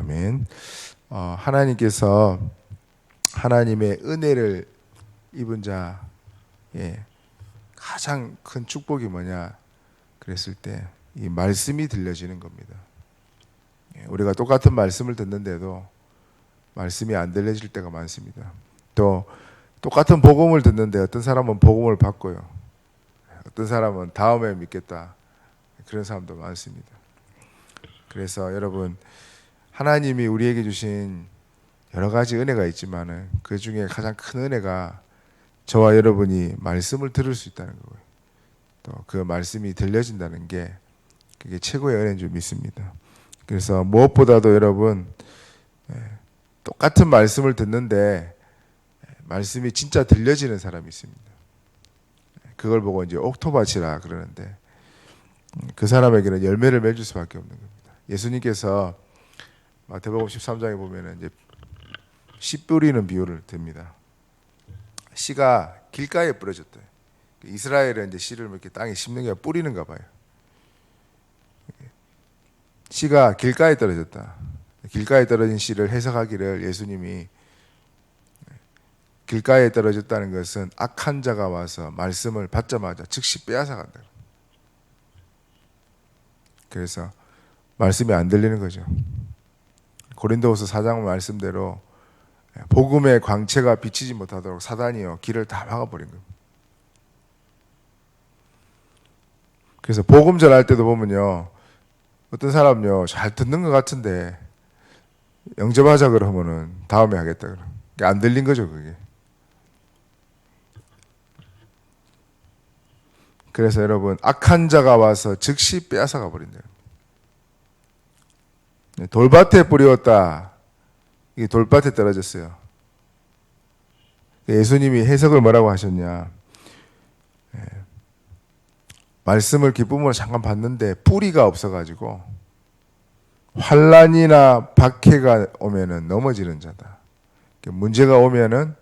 아멘. 하나님께서 하나님의 은혜를 입은 자의 가장 큰 축복이 뭐냐 그랬을 때 이 말씀이 들려지는 겁니다. 우리가 똑같은 말씀을 듣는데도 말씀이 안 들려질 때가 많습니다. 또 똑같은 복음을 듣는데 어떤 사람은 복음을 받고요, 어떤 사람은 다음에 믿겠다, 그런 사람도 많습니다. 그래서 여러분, 하나님이 우리에게 주신 여러 가지 은혜가 있지만은 그 중에 가장 큰 은혜가 저와 여러분이 말씀을 들을 수 있다는 거고요, 또 그 말씀이 들려진다는 게 그게 최고의 은혜인 줄 믿습니다. 그래서 무엇보다도 여러분, 똑같은 말씀을 듣는데 말씀이 진짜 들려지는 사람이 있습니다. 그걸 보고 이제 옥토밭이라 그러는데, 그 사람에게는 열매를 맺을 수밖에 없는 겁니다. 예수님께서 마태복음 13장에 보면은 이제 씨 뿌리는 비유를 듭니다. 씨가 길가에 뿌려졌대. 이스라엘은 이제 씨를 이렇게 땅에 심는 게 뿌리는가 봐요. 씨가 길가에 떨어졌다. 길가에 떨어진 씨를 해석하기를 예수님이 길가에 떨어졌다는 것은 악한 자가 와서 말씀을 받자마자 즉시 빼앗아 간다. 그래서 말씀이 안 들리는 거죠. 고린도후서 4장 말씀대로 복음의 광채가 비치지 못하도록 사단이요 길을 다 막아버린 겁니다. 그래서 복음 전할 때도 보면요, 어떤 사람요 잘 듣는 것 같은데 영접하자 그러면은 다음에 하겠다 그러. 안 들린 거죠 그게. 그래서 여러분, 악한 자가 와서 즉시 빼앗아가 버린대요. 돌밭에 뿌리었다. 이게 돌밭에 떨어졌어요. 예수님이 해석을 뭐라고 하셨냐? 말씀을 기쁨으로 잠깐 봤는데 뿌리가 없어가지고 환난이나 박해가 오면은 넘어지는 자다. 문제가 오면은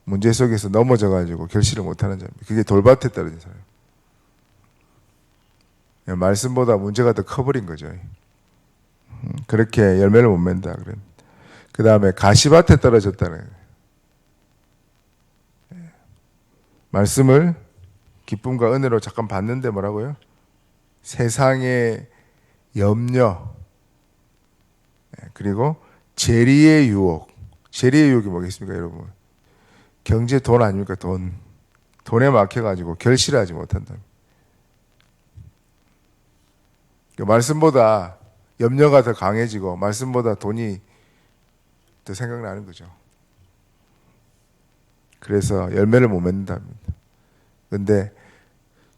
문제 속에서 넘어져가지고 결실을 못하는 자입니다. 그게 돌밭에 떨어진 사람. 말씀보다 문제가 더 커버린 거죠. 그렇게 열매를 못 맺는다. 그 다음에 가시밭에 떨어졌다는 거예요. 말씀을 기쁨과 은혜로 잠깐 봤는데 뭐라고요? 세상의 염려, 그리고 재리의 유혹. 재리의 유혹이 뭐겠습니까, 여러분? 경제 돈 아닙니까? 돈에 막혀가지고 결실하지 못한다. 말씀보다 염려가 더 강해지고 말씀보다 돈이 더 생각나는 거죠. 그래서 열매를 못 맺는답니다. 근데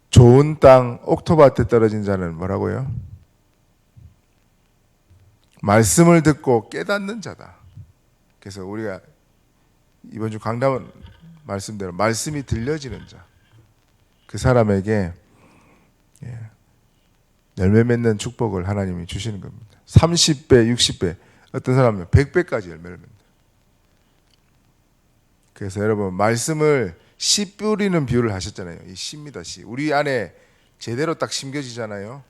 좋은 땅 옥토밭에 떨어진 자는 뭐라고요? 말씀을 듣고 깨닫는 자다. 그래서 우리가 이번 주 강단 말씀대로 말씀이 들려지는 자, 그 사람에게 열매 맺는 축복을 하나님이 주시는 겁니다. 30배, 60배, 어떤 사람은 100배까지 열매를 맺는다. 그래서 여러분, 말씀을 씨 뿌리는 비유를 하셨잖아요. 이 씨입니다, 씨. 우리 안에 제대로 딱 심겨지잖아요.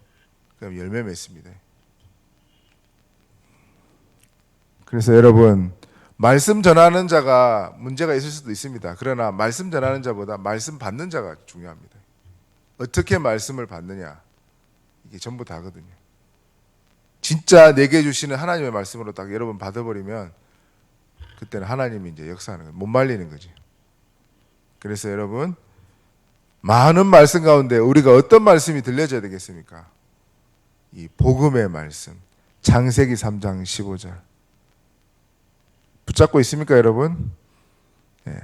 그럼 열매 맺습니다. 그래서 여러분, 말씀 전하는 자가 문제가 있을 수도 있습니다. 그러나 말씀 전하는 자보다 말씀 받는 자가 중요합니다. 어떻게 말씀을 받느냐, 이게 전부 다거든요. 진짜 내게 주시는 하나님의 말씀으로 딱 여러분 받아버리면 그때는 하나님이 이제 역사하는 거예요. 못 말리는 거지. 그래서 여러분, 많은 말씀 가운데 우리가 어떤 말씀이 들려져야 되겠습니까? 이 복음의 말씀, 창세기 3장 15절 붙잡고 있습니까, 여러분?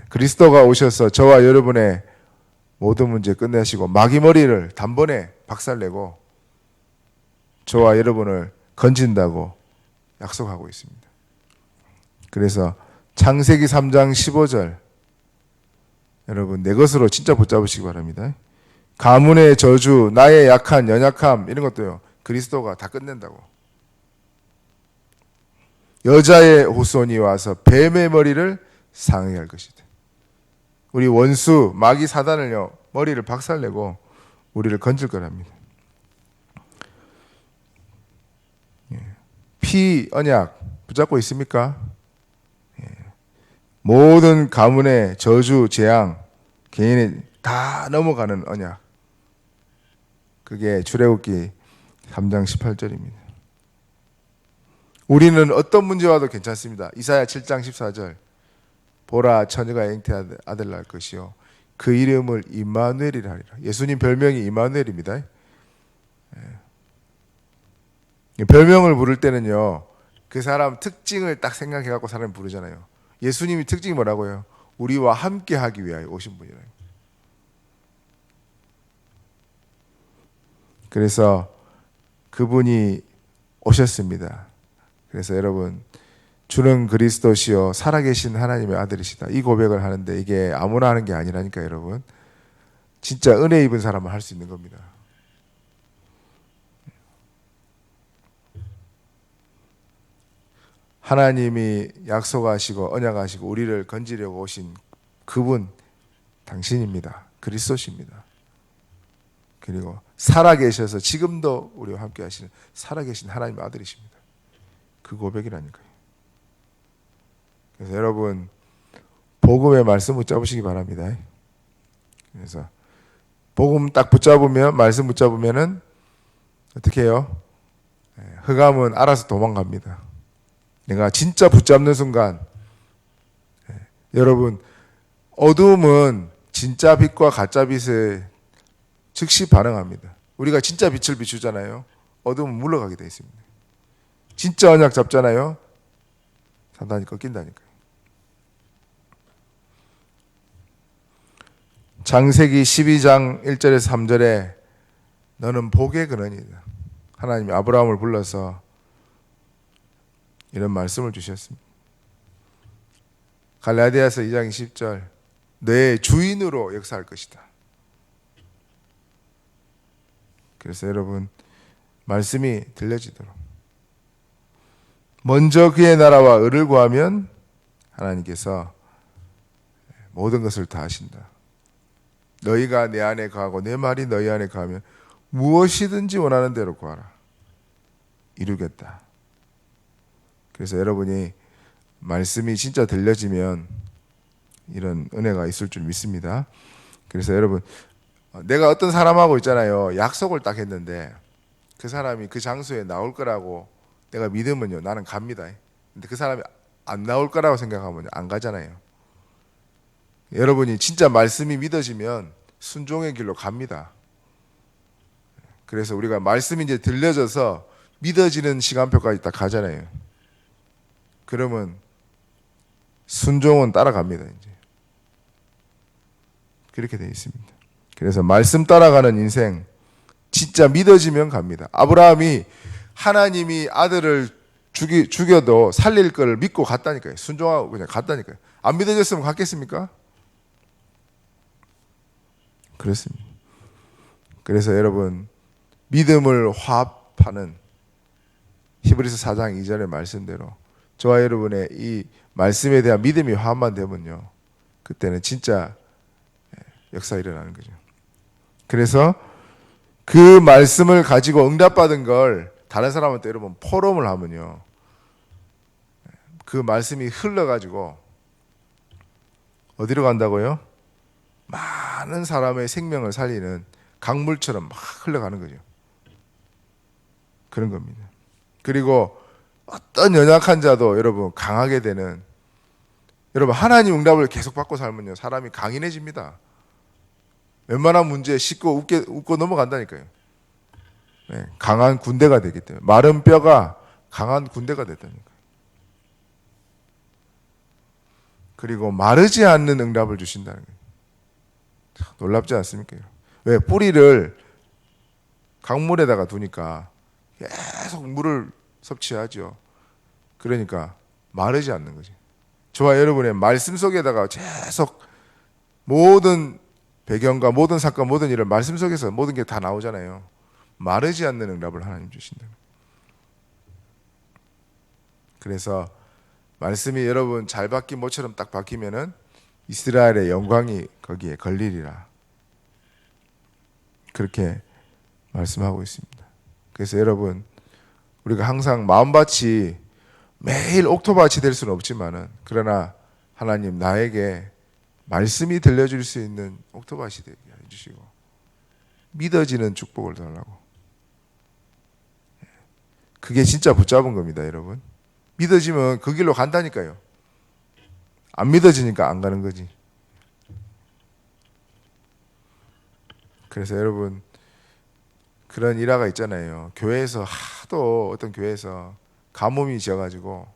그리스도가 오셔서 저와 여러분의 모든 문제 끝내시고 마귀 머리를 단번에 박살내고 저와 여러분을 건진다고 약속하고 있습니다. 그래서 창세기 3장 15절 여러분, 내 것으로 진짜 붙잡으시기 바랍니다. 가문의 저주, 나의 약한 연약함, 이런 것도요 그리스도가 다 끝낸다고. 여자의 후손이 와서 뱀의 머리를 상하게 할 것이다. 우리 원수 마귀 사단을요 머리를 박살내고 우리를 건질 거랍니다. 피 언약 붙잡고 있습니까? 모든 가문의 저주, 재앙, 개인이 다 넘어가는 언약. 그게 출애굽기 3장 18절입니다. 우리는 어떤 문제 와도 괜찮습니다. 이사야 7장 14절. 보라 처녀가 잉태한 아들 낳을 것이요 그 이름을 임마누엘이라 하리라. 예수님 별명이 임마누엘입니다. 별명을 부를 때는요, 그 사람 특징을 딱 생각해 갖고 사람이 부르잖아요. 예수님이 특징이 뭐라고요? 우리와 함께 하기 위하여 오신 분이라요. 그래서 그분이 오셨습니다. 그래서 여러분, 주는 그리스도시요 살아계신 하나님의 아들이시다. 이 고백을 하는데 이게 아무나 하는 게 아니라니까 여러분. 진짜 은혜 입은 사람은 할 수 있는 겁니다. 하나님이 약속하시고 언약하시고 우리를 건지려고 오신 그분 당신입니다. 그리스도십니다. 그리고 살아계셔서 지금도 우리와 함께 하시는 살아계신 하나님의 아들이십니다. 그 고백이라니까요. 그래서 여러분 복음의 말씀 붙잡으시기 바랍니다. 그래서 복음 딱 붙잡으면 말씀 붙잡으면은 어떻게 해요? 흑암은 알아서 도망갑니다. 내가 진짜 붙잡는 순간 여러분 어둠은 진짜 빛과 가짜 빛에 즉시 반응합니다. 우리가 진짜 빛을 비추잖아요. 어둠은 물러가게 되어 있습니다. 진짜 언약 잡잖아요. 사단이 꺾인다니까요. 창세기 12장 1절에서 3절에 너는 복의 근원이다. 하나님이 아브라함을 불러서 이런 말씀을 주셨습니다. 갈라디아서 2장 20절 내 주인으로 역사할 것이다. 그래서 여러분 말씀이 들려지도록 먼저 그의 나라와 의를 구하면 하나님께서 모든 것을 다 하신다. 너희가 내 안에 거하고 내 말이 너희 안에 거하면 무엇이든지 원하는 대로 구하라. 이루겠다. 그래서 여러분이 말씀이 진짜 들려지면 이런 은혜가 있을 줄 믿습니다. 그래서 여러분 내가 어떤 사람하고 있잖아요. 약속을 딱 했는데 그 사람이 그 장소에 나올 거라고 내가 믿으면요. 나는 갑니다. 근데 그 사람이 안 나올 거라고 생각하면 안 가잖아요. 여러분이 진짜 말씀이 믿어지면 순종의 길로 갑니다. 그래서 우리가 말씀이 이제 들려져서 믿어지는 시간표까지 딱 가잖아요. 그러면 순종은 따라갑니다. 이제 그렇게 되어 있습니다. 그래서 말씀 따라가는 인생 진짜 믿어지면 갑니다. 아브라함이 하나님이 아들을 죽여도 살릴 걸 믿고 갔다니까요. 순종하고 그냥 갔다니까요. 안 믿어졌으면 갔겠습니까? 그렇습니다. 그래서 여러분 믿음을 화합하는 히브리서 4장 2절의 말씀대로 저와 여러분의 이 말씀에 대한 믿음이 화합만 되면요. 그때는 진짜 역사 일어나는 거죠. 그래서 그 말씀을 가지고 응답받은 걸 다른 사람한테 여러분 포럼을 하면요. 그 말씀이 흘러가지고 어디로 간다고요? 많은 사람의 생명을 살리는 강물처럼 막 흘러가는 거죠. 그런 겁니다. 그리고 어떤 연약한 자도 여러분 강하게 되는 여러분 하나님 응답을 계속 받고 살면요. 사람이 강인해집니다. 웬만한 문제에 쉽고 웃고 넘어간다니까요. 네, 강한 군대가 되기 때문에 마른 뼈가 강한 군대가 됐다니까요. 그리고 마르지 않는 응답을 주신다는 거예요. 놀랍지 않습니까? 왜? 뿌리를 강물에다가 두니까 계속 물을 섭취하죠. 그러니까 마르지 않는 거죠. 저와 여러분의 말씀 속에다가 계속 모든 배경과 모든 사건, 모든 일을 말씀 속에서 모든 게 다 나오잖아요. 마르지 않는 응답을 하나님 주신다. 그래서 말씀이 여러분 잘 박힌 모처럼 딱 박히면은 이스라엘의 영광이 거기에 걸리리라. 그렇게 말씀하고 있습니다. 그래서 여러분 우리가 항상 마음밭이 매일 옥토밭이 될 수는 없지만은, 그러나 하나님 나에게 말씀이 들려줄 수 있는 옥토밭이 되게 해주시고 믿어지는 축복을 달라고. 그게 진짜 붙잡은 겁니다, 여러분. 믿어지면 그 길로 간다니까요. 안 믿어지니까 안 가는 거지. 그래서 여러분, 그런 일화가 있잖아요. 교회에서 하도 어떤 교회에서 가뭄이 지어가지고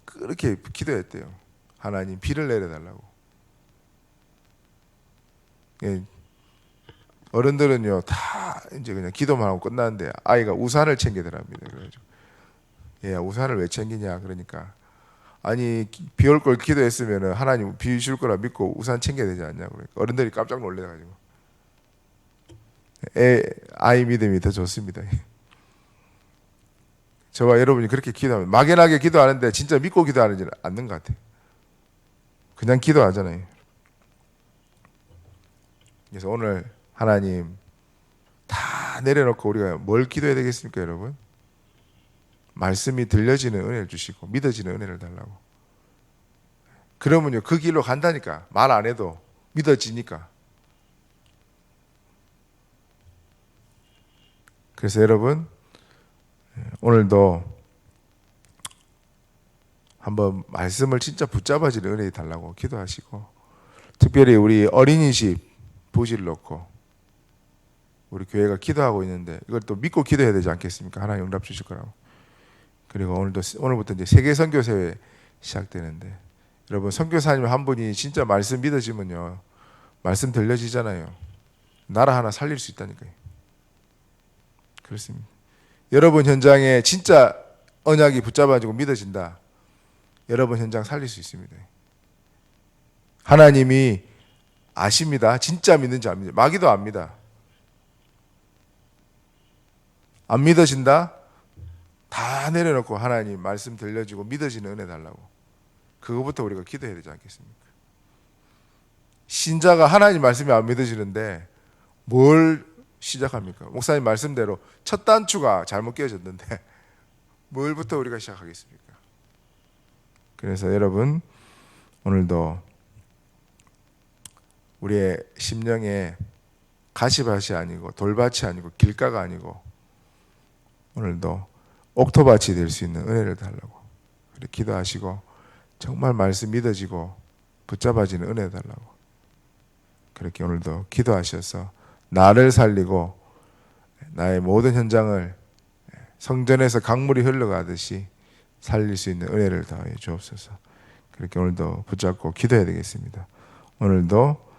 그렇게 기도했대요. 하나님 비를 내려달라고. 예, 어른들은요 다 이제 그냥 기도만 하고 끝나는데 아이가 우산을 챙기더랍니다. 그래가지고 예, 우산을 왜 챙기냐 그러니까, 아니 비 올 걸 기도했으면은 하나님 비 줄 거라 믿고 우산 챙겨야 되지 않냐고. 그러니까 어른들이 깜짝 놀래가지고, 아이 믿음이 더 좋습니다. 저와 여러분이 그렇게 기도하면, 막연하게 기도하는데 진짜 믿고 기도하는지는 않는 것 같아요. 그냥 기도하잖아요. 그래서 오늘 하나님 다 내려놓고 우리가 뭘 기도해야 되겠습니까, 여러분? 말씀이 들려지는 은혜를 주시고 믿어지는 은혜를 달라고. 그러면요 그 길로 간다니까. 말 안 해도 믿어지니까. 그래서 여러분, 오늘도 한번 말씀을 진짜 붙잡아지는 은혜 달라고 기도하시고, 특별히 우리 어린이집 부지를 놓고 우리 교회가 기도하고 있는데 이걸 또 믿고 기도해야 되지 않겠습니까? 하나님 응답 주실 거라고. 그리고 오늘부터 이제 세계 선교사회 시작되는데, 여러분 선교사님 한 분이 진짜 말씀 믿어지면요 말씀 들려지잖아요. 나라 하나 살릴 수 있다니까요. 그렇습니다. 여러분 현장에 진짜 언약이 붙잡아지고 믿어진다. 여러분 현장 살릴 수 있습니다. 하나님이 아십니다. 진짜 믿는지 안 믿는지. 마귀도 압니다. 안 믿어진다? 다 내려놓고 하나님 말씀 들려주고 믿어지는 은혜 달라고. 그거부터 우리가 기도해야 되지 않겠습니까? 신자가 하나님 말씀이 안 믿어지는데 뭘 시작합니까? 목사님 말씀대로 첫 단추가 잘못 끼워졌는데 뭘부터 우리가 시작하겠습니까? 그래서 여러분, 오늘도 우리의 심령에 가시밭이 아니고 돌밭이 아니고 길가가 아니고 오늘도 옥토밭이 될 수 있는 은혜를 달라고 그렇게 기도하시고, 정말 말씀 믿어지고 붙잡아지는 은혜 달라고 그렇게 오늘도 기도하셔서 나를 살리고 나의 모든 현장을 성전에서 강물이 흘러가듯이 살릴 수 있는 은혜를 더해 주옵소서. 그렇게 오늘도 붙잡고 기도해야 되겠습니다. 오늘도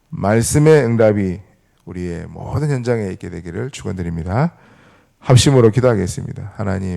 말씀의 응답이 우리의 모든 현장에 있게 되기를 축원드립니다. 합심으로 기도하겠습니다. 하나님,